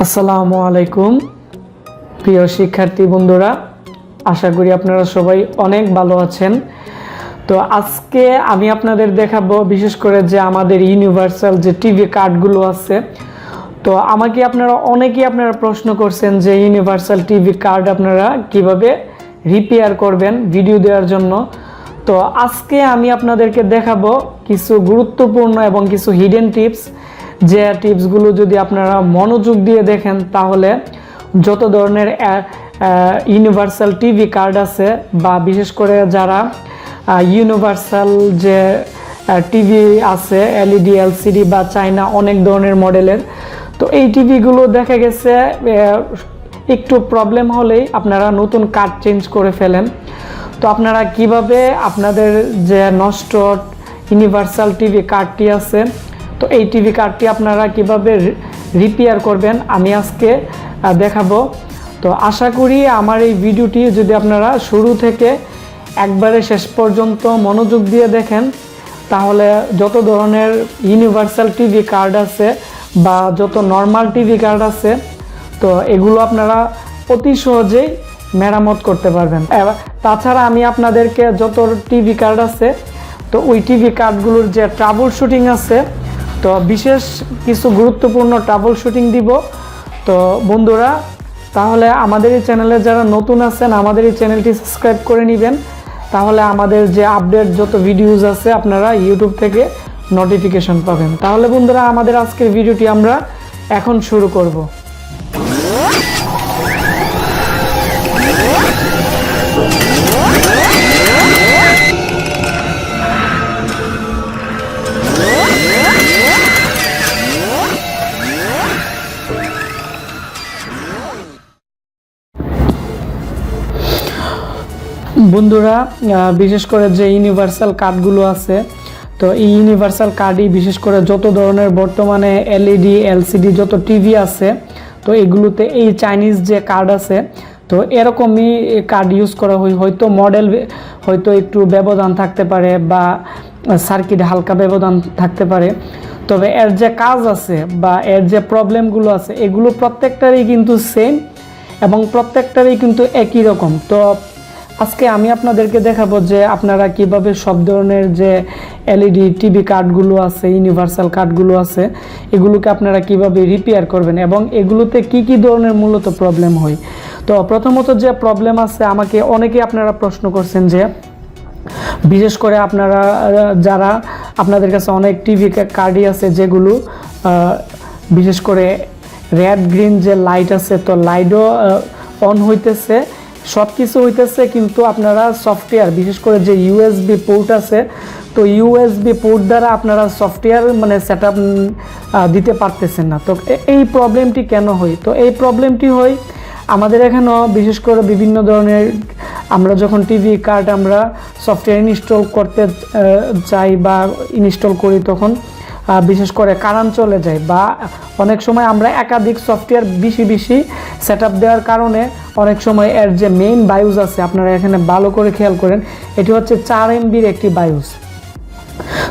আসসালামু আলাইকুম প্রিয় শিক্ষার্থী বন্ধুরা, আশা করি আপনারা সবাই অনেক ভালো আছেন। তো আজকে আমি আপনাদের দেখাবো বিশেষ করে যে আমাদের ইউনিভার্সাল যে টিভি কার্ডগুলো আছে। তো আমাকে অনেকেই আপনারা প্রশ্ন করছেন যে ইউনিভার্সাল টিভি কার্ড আপনারা কিভাবে রিপেয়ার করবেন ভিডিও দেওয়ার জন্য। তো আজকে আমি আপনাদেরকে দেখাবো কিছু গুরুত্বপূর্ণ এবং কিছু হিডেন টিপস, যে টিপসগুলো যদি আপনারা মনোযোগ দিয়ে দেখেন তাহলে যত ধরনের ইউনিভার্সাল টিভি কার্ড আছে বা বিশেষ করে যারা ইউনিভার্সাল যে টিভি আছে এলইডি এলসিডি বা চাইনা অনেক ধরনের মডেলের, তো এই টিভিগুলো দেখা গেছে একটু প্রবলেম হলেই আপনারা নতুন কার্ড চেঞ্জ করে ফেলেন। তো আপনারা কিভাবে আপনাদের যে নষ্ট ইউনিভার্সাল টিভি কার্ডটি আছে, তো এই টিভি কার্ডটি আপনারা কিভাবে রিপেয়ার করবেন আমি আজকে দেখাবো। তো আশা করি আমার এই ভিডিওটি যদি আপনারা শুরু থেকে একবারে শেষ পর্যন্ত মনোযোগ দিয়ে দেখেন তাহলে যত ধরনের ইউনিভার্সাল টিভি কার্ড আছে বা যত নর্মাল টিভি কার্ড আছে, তো এগুলো আপনারা অতি সহজেই মেরামত করতে পারবেন। তাছাড়া আমি আপনাদেরকে যত টিভি কার্ড আছে, তো ওই টিভি কার্ডগুলোর যে ট্রাবল শুটিং আছে, তো বিশেষ কিছু গুরুত্বপূর্ণ ট্রাবল শুটিং দিব। তো বন্ধুরা, তাহলে আমাদের এই চ্যানেলে যারা নতুন আছেন আমাদের এই চ্যানেলটি সাবস্ক্রাইব করে নেবেন, তাহলে আমাদের যে আপডেট যত ভিডিওস আছে আপনারা ইউটিউব থেকে নোটিফিকেশন পাবেন। তাহলে বন্ধুরা, আমাদের আজকের ভিডিওটি আমরা এখন শুরু করব। বন্ধুরা, বিশেষ করে যে ইউনিভার্সাল কার্ডগুলো আছে, তো এই ইউনিভার্সাল কার্ডই বিশেষ করে যত ধরনের বর্তমানে এলইডি এলসিডি যত টিভি আছে, তো এগুলোতে এই চাইনিজ যে কার্ড আছে, তো এরকমই কার্ড ইউজ করা হয়। হয়তো মডেল হয়তো একটু ব্যবধান থাকতে পারে বা সার্কিট হালকা ব্যবধান থাকতে পারে, তবে এর যে কাজ আছে বা এর যে প্রবলেমগুলো আছে এগুলো প্রত্যেকটারই কিন্তু সেম এবং প্রত্যেকটারই কিন্তু একই রকম। তো আজকে আমি আপনাদেরকে দেখাবো যে আপনারা কিভাবে সব ধরনের যে এলইডি টিভি কার্ডগুলো আছে, ইউনিভার্সাল কার্ডগুলো আছে, এগুলোকে আপনারা কিভাবে রিপেয়ার করবেন এবং এগুলোতে কি ধরনের মূলত প্রবলেম হয়। তো প্রথমত যে প্রবলেম আছে, আমাকে অনেকে আপনারা প্রশ্ন করছেন যে বিশেষ করে আপনারা যারা আপনাদের কাছে অনেক টিভি কার্ডই আছে যেগুলো বিশেষ করে রেড গ্রিন যে লাইট আছে, তো লাইটও অন হইতেছে, সব কিছু হইতেছে, কিন্তু আপনারা সফটওয়্যার বিশেষ করে যে ইউএসবি পোর্ট আছে, তো ইউএসবি পোর্ট দ্বারা আপনারা সফটওয়্যার সেট আপ দিতে পারতেছেন না। তো এই প্রবলেমটি কেন হয়? তো এই প্রবলেমটি হয় আমাদের এখানেও বিশেষ করে বিভিন্ন ধরনের আমরা যখন টিভি কার্ড আমরা সফটওয়্যার ইনস্টল করতে চাই বা ইনস্টল করি, তখন বিশেষ করে কারেন্ট চলে যায় বা অনেক সময় আমরা একাধিক সফটওয়্যার বেশি সেট আপ দেওয়ার কারণে অনেক সময় এর যে মেইন বায়োস আছে, আপনারা এখানে ভালো করে খেয়াল করেন, এটি হচ্ছে 4 MBর একটি বায়োস।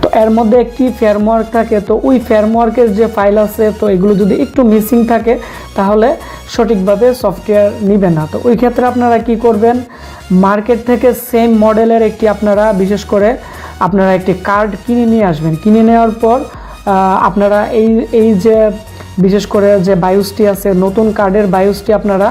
তো এর মধ্যে একটি ফেয়ারওয়ার্ক থাকে, তো ওই ফেয়ারওয়ার্কের যে ফাইল আছে, তো এগুলো যদি একটু মিসিং থাকে তাহলে সঠিকভাবে সফটওয়্যার নিবে না। তো ওই ক্ষেত্রে আপনারা কি করবেন, মার্কেট থেকে সেম মডেলের একটি আপনারা বিশেষ করে আপনারা একটি কার্ড কিনে নিয়ে আসবেন। কিনে নেওয়ার পর আপনারা এই যে বিশেষ করে যে বায়োসটি আছে, নতুন কার্ডের বায়োসটি আপনারা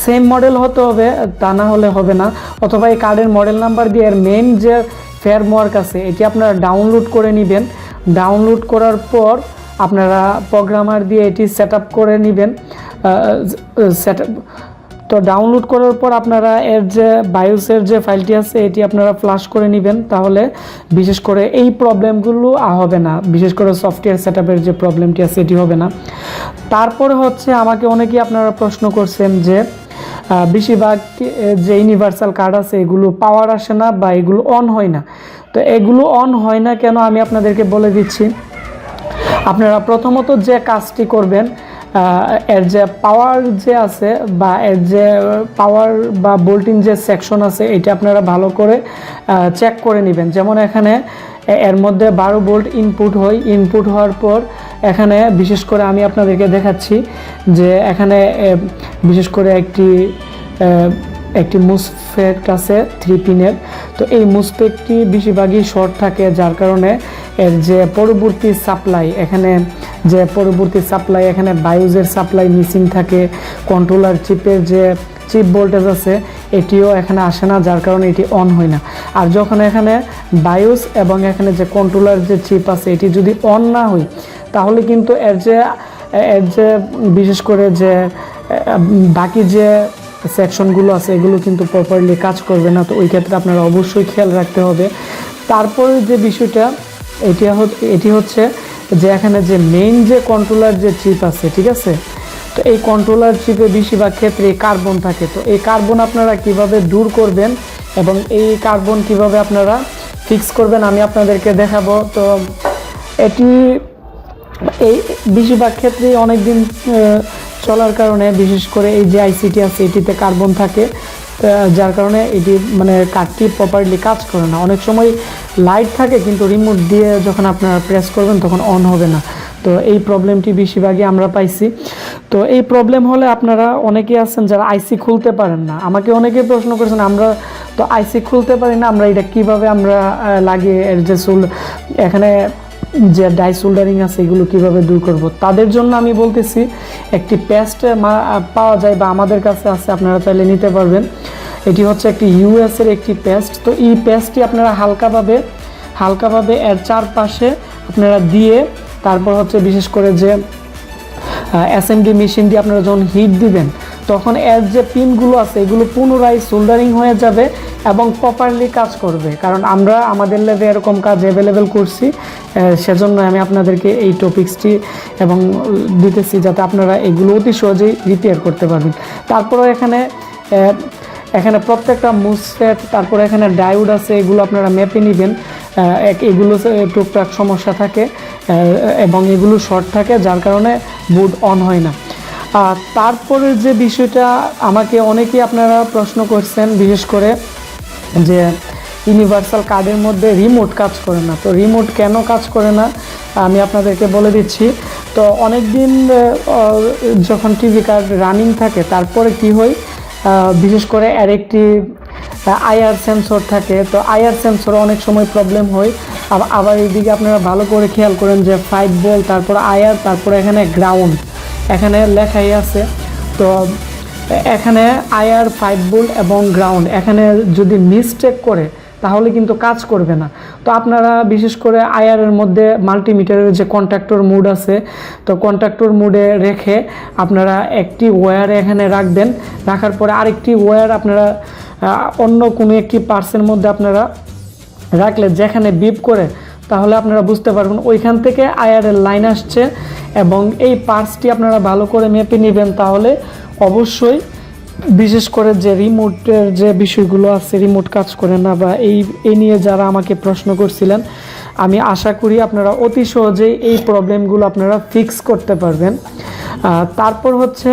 সেম মডেল হতে হবে, তা না হলে হবে না, অথবা এই কার্ডের মডেল নাম্বার দিয়ে এর মেইন যে ফেয়ারওয়ার্ক আছে এটি আপনারা ডাউনলোড করে নেবেন। ডাউনলোড করার পর আপনারা প্রোগ্রামার দিয়ে এটি সেট আপ করে নেবেন। তো ডাউনলোড করার পর আপনারা এর যে বায়োসের যে ফাইলটি আছে এটি আপনারা ফ্লাশ করে নেবেন, তাহলে বিশেষ করে এই প্রবলেমগুলো হবে না, বিশেষ করে সফটওয়্যার সেট আপের যে প্রবলেমটি আছে এটি হবে না। তারপরে হচ্ছে আমাকে অনেকেই আপনারা প্রশ্ন করছেন যে বেশিরভাগ যে ইউনিভার্সাল কার্ড আছে এগুলো পাওয়ার আসে না বা এগুলো অন হয় না। তো এগুলো অন হয় না কেন আমি আপনাদেরকে বলে দিচ্ছি। আপনারা প্রথমত যে কাজটি করবেন, এর যে পাওয়ার যে আছে বা এর যে পাওয়ার বা ভোল্টেজ যে সেকশন আছে এটা আপনারা ভালো করে চেক করে নেবেন। যেমন এখানে এর মধ্যে 12 ভোল্ট ইনপুট হয়। ইনপুট হওয়ার পর এখানে বিশেষ করে আমি আপনাদেরকে দেখাচ্ছি যে এখানে বিশেষ করে একটি মুসফেট আছে 3 পিনের। তো এই মুসফেটটি বেশিরভাগই শর্ট থাকে, যার কারণে এর যে পরবর্তী সাপ্লাই এখানে বায়োজের সাপ্লাই মিসিং থাকে। কন্ট্রোলার চিপের যে চিপ ভোল্টেজ আছে এটিও এখানে আসে না, যার কারণে এটি অন হয় না। আর যখন এখানে বায়োস এবং এখানে যে কন্ট্রোলার যে চিপ আছে এটি যদি অন না হয়, তাহলে কিন্তু এর যে বিশেষ করে যে বাকি যে সেকশনগুলো আছে এগুলো কিন্তু প্রপারলি কাজ করবে না। তো ওই ক্ষেত্রে আপনারা অবশ্যই খেয়াল রাখতে হবে। তারপরে যে বিষয়টা এটি হচ্ছে যে এখানে যে মেইন যে কন্ট্রোলার যে চিপ আছে, ঠিক আছে, তো এই কন্ট্রোলার চিপে বেশিরভাগ ক্ষেত্রে কার্বন থাকে। তো এই কার্বন আপনারা কিভাবে দূর করবেন এবং এই কার্বন কিভাবে আপনারা ফিক্স করবেন আমি আপনাদেরকে দেখাবো। তো এটি এই বেশিরভাগ ক্ষেত্রেই অনেক দিন চলার কারণে বিশেষ করে এই যে আইসিটি আছে এটিতে কার্বন থাকে, যার কারণে এটি মানে কার্ডটি প্রপারলি কাজ করে না। অনেক সময় লাইট থাকে কিন্তু রিমোট দিয়ে যখন আপনারা প্রেস করবেন তখন অন হবে না। তো এই প্রবলেমটি বেশিরভাগই আমরা পাইছি। তো এই প্রবলেম হলে আপনারা অনেকেই আছেন যারা আইসি খুলতে পারেন না। আমাকে অনেকেই প্রশ্ন করেছেন, আমরা তো আইসি খুলতে পারি না, আমরা এটা কিভাবে আমরা লাগিয়ে এর যে এখানে যে ডাই সোল্ডারিং আছে এগুলো কিভাবে দূর করব। তাদের জন্য আমি বলতেছি একটি পেস্ট পাওয়া যায় বা আমাদের কাছে আছে, আপনারা চাইলে নিতে পারবেন। এটি হচ্ছে একটি ইউএস এর একটি পেস্ট। তো এই পেস্টটি আপনারা হালকাভাবে এর চারপাশে আপনারা দিয়ে তারপর হচ্ছে বিশেষ করে যে এসএমডি মেশিন দিয়ে আপনারা যখন হিট দিবেন তখন এর যে পিনগুলো আছে এগুলো পুনরায় সোল্ডারিং হয়ে যাবে এবং প্রপারলি কাজ করবে। কারণ আমরা আমাদের ল্যাবে এরকম কাজ অ্যাভেলেবেল করছি, সেজন্য আমি আপনাদেরকে এই টপিক্সটি এবং দিতেছি যাতে আপনারা এগুলো অতি সহজেই রিপেয়ার করতে পারবেন। তারপরে এখানে প্রত্যেকটা মুসফেট, তারপরে এখানে ডায়োড আছে, এগুলো আপনারা মেপে নেবেন। এগুলো টুকটাক সমস্যা থাকে এবং এগুলো শর্ট থাকে, যার কারণে বোর্ড অন হয় না। তারপরে যে বিষয়টা আমাকে অনেকেই আপনারা প্রশ্ন করছেন, বিশেষ করে যে ইউনিভার্সাল কার্ডের মধ্যে রিমোট কাজ করে না। তো রিমোট কেন কাজ করে না আমি আপনাদেরকে বলে দিচ্ছি। তো অনেক দিন যখন টিভি কার্ড রানিং থাকে তারপরে কি হয়, বিশেষ করে এর একটি আইআর সেন্সর থাকে। তো আইআর সেন্সরে অনেক সময় প্রবলেম হয়। আবার এইদিকে আপনারা ভালো করে খেয়াল করেন যে 5 ভোল্ট, তারপর আইআর, তারপরে এখানে গ্রাউন্ড এখানে লেখাই আছে। তো এখানে আইআর 5 ভোল্ট এবং গ্রাউন্ড এখানে যদি মিস্টেক করে তাহলে কিন্তু কাজ করবে না। তো আপনারা বিশেষ করে আইআরের মধ্যে মাল্টিমিটারের যে কন্ট্যাক্টর মোড আছে, তো কন্ট্যাক্টর মোডে রেখে আপনারা একটি ওয়্যার এখানে রাখবেন। রাখার পরে আরেকটি ওয়্যার আপনারা অন্য কোনো একটি পার্টসের মধ্যে আপনারা রাখলে যেখানে বিপ করে তাহলে আপনারা বুঝতে পারবেন ওইখান থেকে আইআরের লাইন আসছে। এবং এই পার্টসটি আপনারা ভালো করে মেপে নেবেন, তাহলে অবশ্যই বিশেষ করে যে রিমোটের যে বিষয়গুলো আছে রিমোট কাজ করে না বা এই নিয়ে যারা আমাকে প্রশ্ন করছিলেন, আমি আশা করি আপনারা অতি সহজেই এই প্রবলেমগুলো আপনারা ফিক্স করতে পারবেন। তারপর হচ্ছে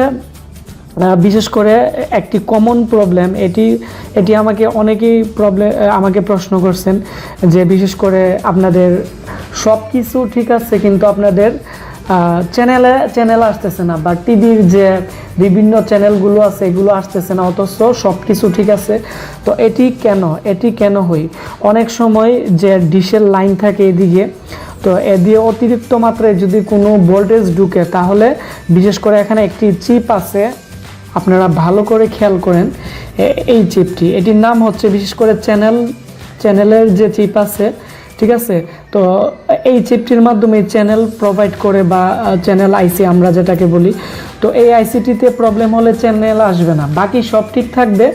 বিশেষ করে একটি কমন প্রবলেম, এটি আমাকে অনেকেই আমাকে প্রশ্ন করছেন যে বিশেষ করে আপনাদের সব কিছু ঠিক আছে কিন্তু আপনাদের চ্যানেল আসতেছে না, বা টিভির যে বিভিন্ন চ্যানেলগুলো আছে এগুলো আসতেছে না, অথচ সব কিছু ঠিক আছে। তো এটি কেন হয়? অনেক সময় যে ডিশের লাইন থাকে এদিকে, তো এদিকে অতিরিক্ত মাত্রায় যদি কোনো ভোল্টেজ ঢুকে তাহলে বিশেষ করে এখানে একটি চিপ আছে, আপনারা ভালো করে খেয়াল করেন এই চিপটি, এটির নাম হচ্ছে বিশেষ করে চ্যানেলের যে চিপ আছে, ঠিক আছে। তো এই চিপটির মাধ্যমে চ্যানেল প্রোভাইড করে বা চ্যানেল আইসি আমরা যেটাকে বলি। তো এই আইসিটিতে প্রবলেম হলে চ্যানেল আসবে না, বাকি সব ঠিক থাকবে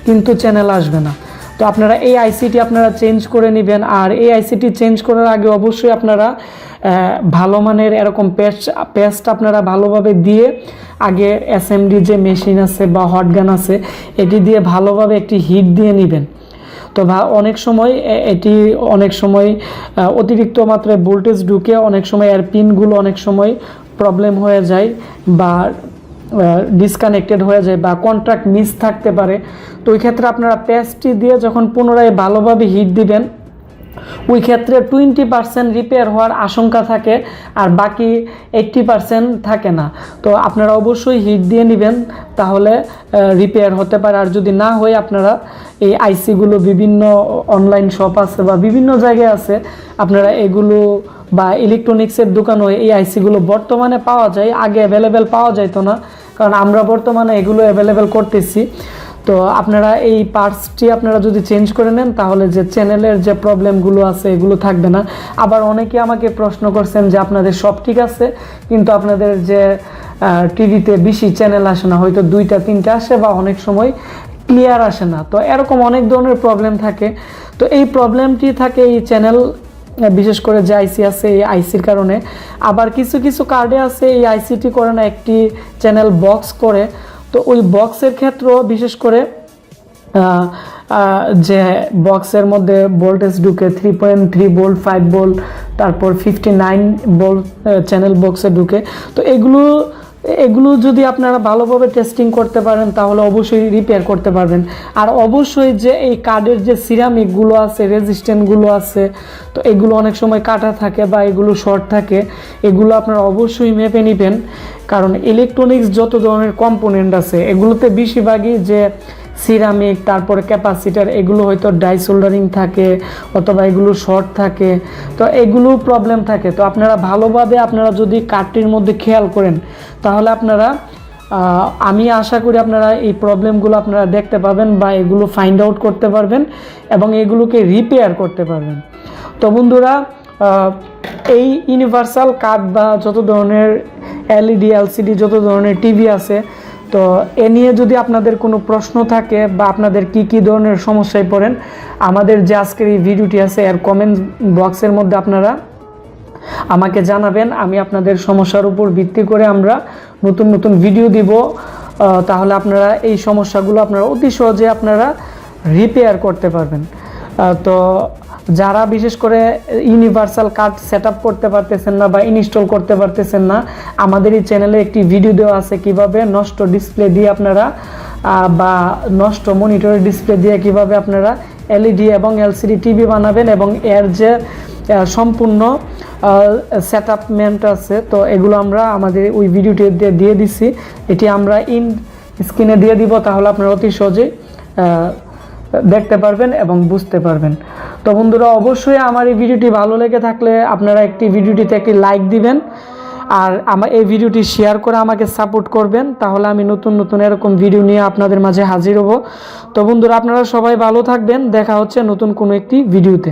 কিন্তু চ্যানেল আসবে না। তো আপনারা এই আইসিটি আপনারা চেঞ্জ করে নেবেন। আর এই আইসিটি চেঞ্জ করার আগে অবশ্যই আপনারা ভালো মানের এরকম পেস্ট আপনারা ভালোভাবে দিয়ে আগে এসএমডি যে মেশিন আছে বা হটগান আছে এটি দিয়ে ভালোভাবে একটি হিট দিয়ে নেবেন। তো অনেক সময় অতিরিক্ত মাত্রায় ভোল্টেজ ঢুকে অনেক সময় এর পিনগুলো অনেক সময় প্রবলেম হয়ে যায় বা ডিসকানেক্টেড হয়ে যায় বা কন্ট্রাক্ট মিস থাকতে পারে। তো ওই ক্ষেত্রে আপনারা পেস্টটি দিয়ে যখন পুনরায় ভালোভাবে হিট দিবেন ওই ক্ষেত্রে 20% রিপেয়ার হওয়ার আশঙ্কা থাকে, আর বাকি 80% থাকে না। তো আপনারা অবশ্যই হিট দিয়ে নেবেন, তাহলে রিপেয়ার হতে পারে। আর যদি না হয় আপনারা এই আইসিগুলো বিভিন্ন অনলাইন শপ আছে বা বিভিন্ন জায়গায় আছে, আপনারা এগুলো বা ইলেকট্রনিক্সের দোকানও এই আইসিগুলো বর্তমানে পাওয়া যায়, আগে অ্যাভেলেবেল পাওয়া যাইতো না, কারণ আমরা বর্তমানে এগুলো অ্যাভেলেবেল করতেছি। তো আপনারা এই পার্টসটি আপনারা যদি চেঞ্জ করে নেন, তাহলে যে চ্যানেলের যে প্রবলেমগুলো আছে এগুলো থাকবে না। আবার অনেকে আমাকে প্রশ্ন করছেন যে আপনাদের সব ঠিক আছে, কিন্তু আপনাদের যে টিভিতে বেশি চ্যানেল আসে না, হয়তো 2টা 3টা আসে বা অনেক সময় ক্লিয়ার আসে না। তো এরকম অনেক ধরনের প্রবলেম থাকে। তো এই প্রবলেমটি থাকে এই চ্যানেল, বিশেষ করে যে আইসি আছে এই আইসির কারণে। আবার কিছু কিছু কার্ডে আছে এই আইসিটি করে না, একটি চ্যানেল বক্স করে। তো ওই বক্সের ক্ষেত্রেও বিশেষ করে যে বক্সের মধ্যে ভোল্টেজ ঢুকে 3.3 ভোল্ট, 5 ভোল্ট, তারপর 59 ভোল্ট চ্যানেল বক্সে ঢুকে। তো এগুলো যদি আপনারা ভালোভাবে টেস্টিং করতে পারেন, তাহলে অবশ্যই রিপেয়ার করতে পারবেন। আর অবশ্যই যে এই কার্ডের যে সিরামিকগুলো আছে, রেজিস্ট্যান্টগুলো আছে, তো এগুলো অনেক সময় কাটা থাকে বা এগুলো শর্ট থাকে, এগুলো আপনারা অবশ্যই মেপে নেবেন। কারণ ইলেকট্রনিক্স যত ধরনের কম্পোনেন্ট আছে, এগুলোতে বেশিরভাগই যে সিরামিক, তারপরে ক্যাপাসিটার, এগুলো হয়তো ডাই সোল্ডারিং থাকে অথবা এগুলো শর্ট থাকে, তো এগুলো প্রবলেম থাকে। তো আপনারা ভালোভাবে আপনারা যদি কার্ডটির মধ্যে খেয়াল করেন, তাহলে আপনারা আমি আশা করি আপনারা এই প্রবলেমগুলো আপনারা দেখতে পাবেন বা এগুলো ফাইন্ড আউট করতে পারবেন এবং এগুলোকে রিপেয়ার করতে পারবেন। তো বন্ধুরা, এই ইউনিভার্সাল কার্ড বা যত ধরনের এলইডি এলসিডি যত ধরনের টিভি আছে, তো এ নিয়ে যদি আপনাদের কোনো প্রশ্ন থাকে বা আপনাদের কি ধরনের সমস্যায় পড়েন, আমাদের যে আজকের এই ভিডিওটি আছে এর কমেন্ট বক্সের মধ্যে আপনারা আমাকে জানাবেন। আমি আপনাদের সমস্যার উপর ভিত্তি করে আমরা নতুন নতুন ভিডিও দিব। তাহলে আপনারা এই সমস্যাগুলো আপনারা অতি সহজে আপনারা রিপেয়ার করতে পারবেন। তো যারা বিশেষ করে ইউনিভার্সাল কার্ড সেট আপ করতে পারতেছেন না বা ইনস্টল করতে পারতেছেন না, আমাদের এই চ্যানেলে একটি ভিডিও দেওয়া আছে কিভাবে নষ্ট ডিসপ্লে দিয়ে আপনারা বা নষ্ট মনিটরের ডিসপ্লে দিয়ে কিভাবে আপনারা এলইডি এবং এলসিডি টিভি বানাবেন, এবং এর যে সম্পূর্ণ সেটআপমেন্ট আছে, তো এগুলো আমরা আমাদের ওই ভিডিওটি দিয়ে দিচ্ছি। এটি আমরা স্ক্রিনে দিয়ে দিব, তাহলে আপনারা অতি সহজেই দেখতে পারবেন এবং বুঝতে পারবেন। তো বন্ধুরা, অবশ্যই আমার এই ভিডিওটি ভালো লেগে থাকলে আপনারা ভিডিওটিতে একটি লাইক দিবেন, আর আমার এই ভিডিওটি শেয়ার করে আমাকে সাপোর্ট করবেন। তাহলে আমি নতুন নতুন এরকম ভিডিও নিয়ে আপনাদের মাঝে হাজির হব। তো বন্ধুরা, আপনারা সবাই ভালো থাকবেন। দেখা হচ্ছে নতুন কোনো একটি ভিডিওতে।